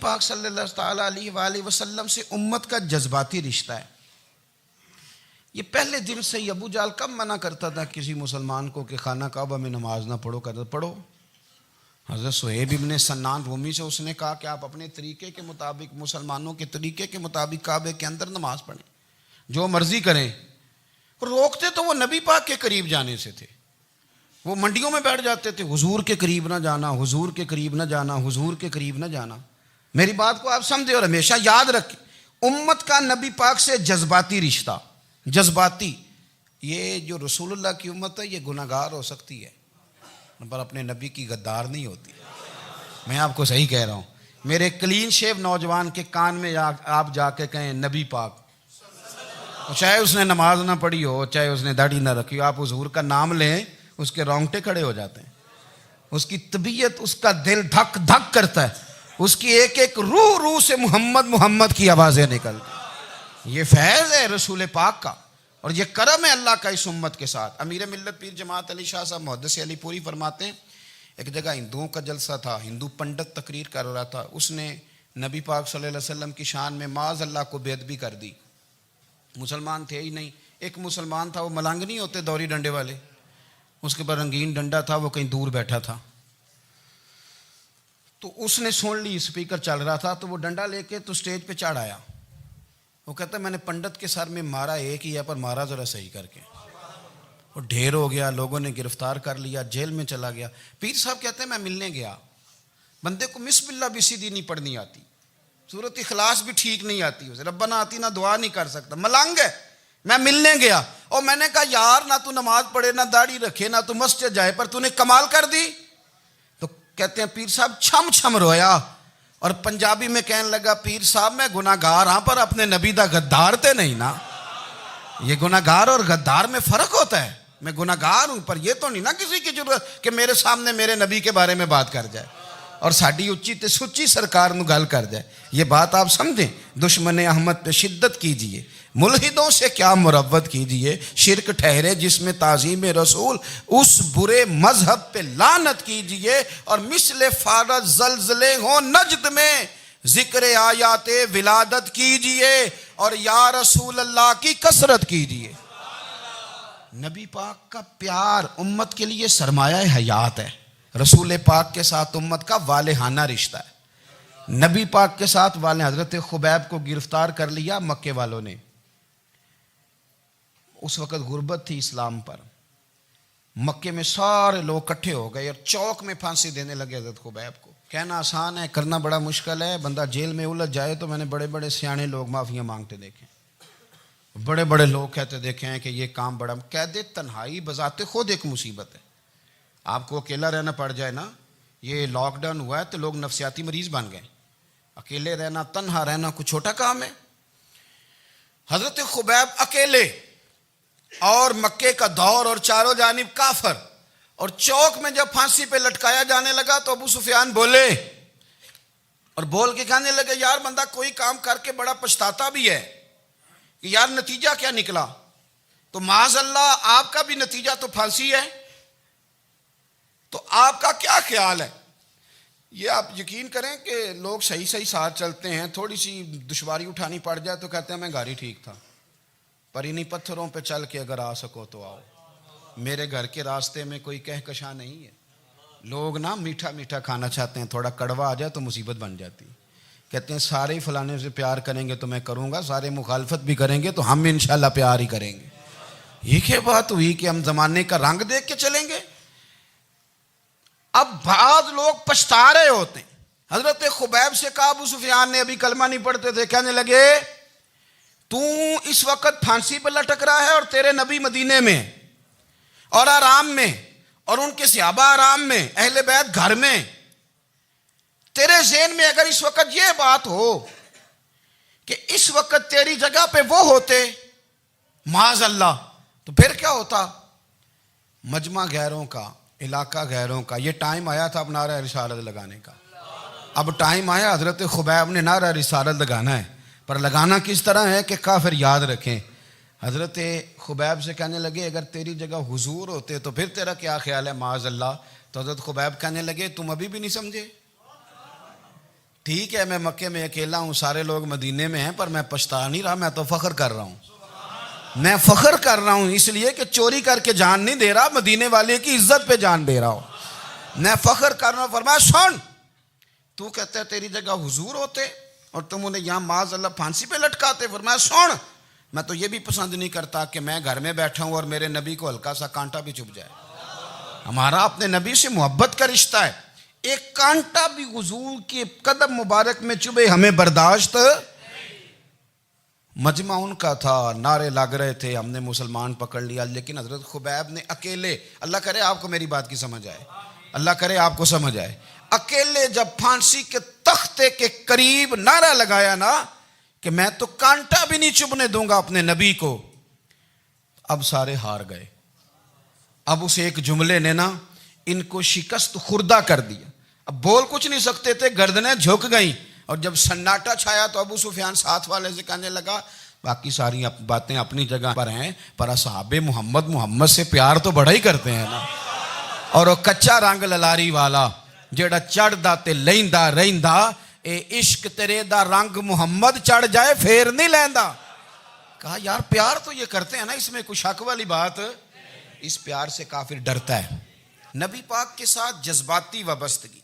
پاک صلی اللہ تعالیٰ علیہ وآلہ وسلم سے امت کا جذباتی رشتہ ہے. یہ پہلے دن سے ہی ابو جہل کب منع کرتا تھا کسی مسلمان کو کہ خانہ کعبہ میں نماز نہ پڑھو، کہتا پڑھو. حضرت صہیب ابن سنان رومی سے اس نے کہا کہ آپ اپنے طریقے کے مطابق، مسلمانوں کے طریقے کے مطابق کعبے کے اندر نماز پڑھیں، جو مرضی کریں. روکتے تو وہ نبی پاک کے قریب جانے سے تھے. وہ منڈیوں میں بیٹھ جاتے تھے، حضور کے قریب نہ جانا، حضور کے قریب نہ جانا، حضور کے قریب نہ جانا. میری بات کو آپ سمجھے اور ہمیشہ یاد رکھیں، امت کا نبی پاک سے جذباتی رشتہ، جذباتی. یہ جو رسول اللہ کی امت ہے یہ گناہ گار ہو سکتی ہے پر اپنے نبی کی غدار نہیں ہوتی. میں آپ کو صحیح کہہ رہا ہوں. میرے کلین شیو نوجوان کے کان میں آپ جا کے کہیں نبی پاک، چاہے اس نے نماز نہ پڑھی ہو، چاہے اس نے داڑھی نہ رکھی ہو، آپ حضور کا نام لیں، اس کے رونگٹے کھڑے ہو جاتے ہیں. اس کی طبیعت، اس کا دل دھک دھک کرتا ہے، اس کی ایک ایک روح سے محمد محمد کی آوازیں نکلتی. یہ فیض ہے رسول پاک کا اور یہ کرم ہے اللہ کا اس امت کے ساتھ. امیر ملت پیر جماعت علی شاہ صاحب محدث علی پوری فرماتے ہیں ایک جگہ ہندوؤں کا جلسہ تھا، ہندو پنڈت تقریر کر رہا تھا، اس نے نبی پاک صلی اللہ علیہ وسلم کی شان میں معاذ اللہ کو بے ادبی کر دی. مسلمان تھے ہی نہیں، ایک مسلمان تھا، وہ ملنگ نہیں ہوتے دوری ڈنڈے والے، اس کے پر رنگین ڈنڈا تھا، وہ کہیں دور بیٹھا تھا. تو اس نے سن لی، اسپیکر چل رہا تھا، تو وہ ڈنڈا لے کے تو سٹیج پہ چڑھ آیا. وہ کہتا ہے میں نے پنڈت کے سر میں مارا ایک ہی ہے پر مارا ذرا صحیح کر کے. وہ ڈھیر ہو گیا، لوگوں نے گرفتار کر لیا، جیل میں چلا گیا. پیر صاحب کہتے ہیں میں ملنے گیا، بندے کو بسم اللہ بھی سیدھی نہیں پڑھنی آتی، سورۃ اخلاص بھی ٹھیک نہیں آتی، اسے ربنا آتینا دعا نہیں کر سکتا، ملنگ ہے. میں ملنے گیا اور میں نے کہا یار نہ تو نماز پڑھے، نہ داڑھی رکھے، نہ تو مسجد جائے، پر تو نے کمال کر دی. تو کہتے ہیں پیر صاحب چھم چھم رویا اور پنجابی میں کہنے لگا پیر صاحب میں گناہ گار ہاں پر اپنے نبی دا غدار تے نہیں نا. یہ گناہ گار اور غدار میں فرق ہوتا ہے. میں گناہ گار ہوں پر یہ تو نہیں نا کسی کی ضرورت کہ میرے سامنے میرے نبی کے بارے میں بات کر جائے اور ساڈی اچھی تے سچی سرکار نو گل کر جائے. یہ بات آپ سمجھیں. دشمن احمد پہ شدت کیجئے، ملحدوں سے کیا مروت کیجئے، شرک ٹھہرے جس میں تعظیم رسول، اس برے مذہب پہ لعنت کیجئے، اور مثل فارض زلزلے ہوں نجد میں ذکر آیات ولادت کیجئے اور یا رسول اللہ کی کثرت کیجئے. نبی پاک کا پیار امت کے لیے سرمایہ حیات ہے. رسول پاک کے ساتھ امت کا والہانہ رشتہ ہے. نبی پاک کے ساتھ والے حضرت خبیب کو گرفتار کر لیا مکے والوں نے. اس وقت غربت تھی اسلام پر. مکے میں سارے لوگ کٹھے ہو گئے اور چوک میں پھانسی دینے لگے حضرت خبیب کو. کہنا آسان ہے، کرنا بڑا مشکل ہے. بندہ جیل میں الجھ جائے تو میں نے بڑے بڑے سیانے لوگ معافیاں مانگتے دیکھے، بڑے بڑے لوگ کہتے دیکھے ہیں کہ یہ کام بڑا. قید تنہائی بذات خود ایک مصیبت ہے. آپ کو اکیلا رہنا پڑ جائے نا، یہ لاک ڈاؤن ہوا ہے تو لوگ نفسیاتی مریض بن گئے. اکیلے رہنا، تنہا رہنا کوئی چھوٹا کام ہے. حضرت خبیب اکیلے اور مکے کا دور اور چاروں جانب کافر، اور چوک میں جب پھانسی پہ لٹکایا جانے لگا تو ابو سفیان بولے اور بول کے کہنے لگے یار بندہ کوئی کام کر کے بڑا پچھتاتا بھی ہے کہ یار نتیجہ کیا نکلا. تو معاذ اللہ آپ کا بھی نتیجہ تو پھانسی ہے، تو آپ کا کیا خیال ہے؟ یہ آپ یقین کریں کہ لوگ صحیح صحیح ساتھ چلتے ہیں، تھوڑی سی دشواری اٹھانی پڑ جائے تو کہتے ہیں میں گاڑی ٹھیک تھا، پر انہی پتھروں پہ چل کے اگر آ سکو تو آؤ. میرے گھر کے راستے میں کوئی کہکشاں نہیں ہے. لوگ نا میٹھا میٹھا کھانا چاہتے ہیں، تھوڑا کڑوا آ جائے تو مصیبت بن جاتی. کہتے ہیں سارے فلانے سے پیار کریں گے تو میں کروں گا، سارے مخالفت بھی کریں گے تو ہم انشاءاللہ پیار ہی کریں گے. یہ کیا بات ہوئی کہ ہم زمانے کا رنگ دیکھ کے چلیں گے؟ اب بعض لوگ پچھتا رہے ہوتے ہیں. حضرت خبیب سے کہا ابو سفیان نے، ابھی کلمہ نہیں پڑھتے تھے، کہنے لگے تو اس وقت پھانسی پہ لٹک رہا ہے اور تیرے نبی مدینے میں اور آرام میں، اور ان کے صحابہ آرام میں، اہل بیت گھر میں. تیرے ذہن میں اگر اس وقت یہ بات ہو کہ اس وقت تیری جگہ پہ وہ ہوتے معاذ اللہ، تو پھر کیا ہوتا؟ مجمع غیروں کا، علاقہ غیروں کا. یہ ٹائم آیا تھا اب نعرہ رسالت لگانے کا. اب ٹائم آیا حضرت خبیب نے نعرہ رسالت لگانا ہے، پر لگانا کس طرح ہے کہ کافر یاد رکھیں. حضرت خبیب سے کہنے لگے اگر تیری جگہ حضور ہوتے تو پھر تیرا کیا خیال ہے معاذ اللہ؟ تو حضرت خبیب کہنے لگے تم ابھی بھی نہیں سمجھے، ٹھیک ہے میں مکے میں اکیلا ہوں، سارے لوگ مدینے میں ہیں، پر میں پچھتا نہیں رہا، میں تو فخر کر رہا ہوں. میں فخر کر رہا ہوں اس لیے کہ چوری کر کے جان نہیں دے رہا، مدینے والے کی عزت پہ جان دے رہا ہوں. میں فخر کر رہا ہوں. فرمایا سن، تو کہتا ہے تیری جگہ حضور ہوتے اور تم انہیں یہاں معاذ اللہ پھانسی پہ لٹکاتے. فرمایا سن، میں تو یہ بھی پسند نہیں کرتا کہ میں گھر میں بیٹھا ہوں اور میرے نبی کو ہلکا سا کانٹا بھی چبھ جائے. ہمارا اپنے نبی سے محبت کا رشتہ ہے، ایک کانٹا بھی حضور کے قدم مبارک میں چبھے ہمیں برداشت. مجمع ان کا تھا، نعرے لگ رہے تھے، ہم نے مسلمان پکڑ لیا، لیکن حضرت خبیب نے اکیلے، اللہ کرے آپ کو میری بات کی سمجھ آئے، اللہ کرے آپ کو سمجھ آئے، اکیلے جب پھانسی کے تختے کے قریب نعرہ لگایا نا کہ میں تو کانٹا بھی نہیں چبھنے دوں گا اپنے نبی کو، اب سارے ہار گئے. اب اس ایک جملے نے نا ان کو شکست خوردہ کر دیا. اب بول کچھ نہیں سکتے تھے، گردنیں جھک گئیں. اور جب سناٹا چھایا تو ابو سفیان ساتھ والے سے کہنے لگا باقی ساری باتیں اپنی جگہ پر ہیں، پر اصحاب محمد سے پیار تو بڑا ہی کرتے ہیں نا. اور وہ کچا رنگ للاری والا جیڑا چڑھ دا تے لیندا رہندا، اے عشق تیرے دا رنگ محمد چڑھ جائے پھر نہیں لیندا. کہا یار پیار تو یہ کرتے ہیں نا، اس میں کوئی شک والی بات. اس پیار سے کافر ڈرتا ہے. نبی پاک کے ساتھ جذباتی وابستگی.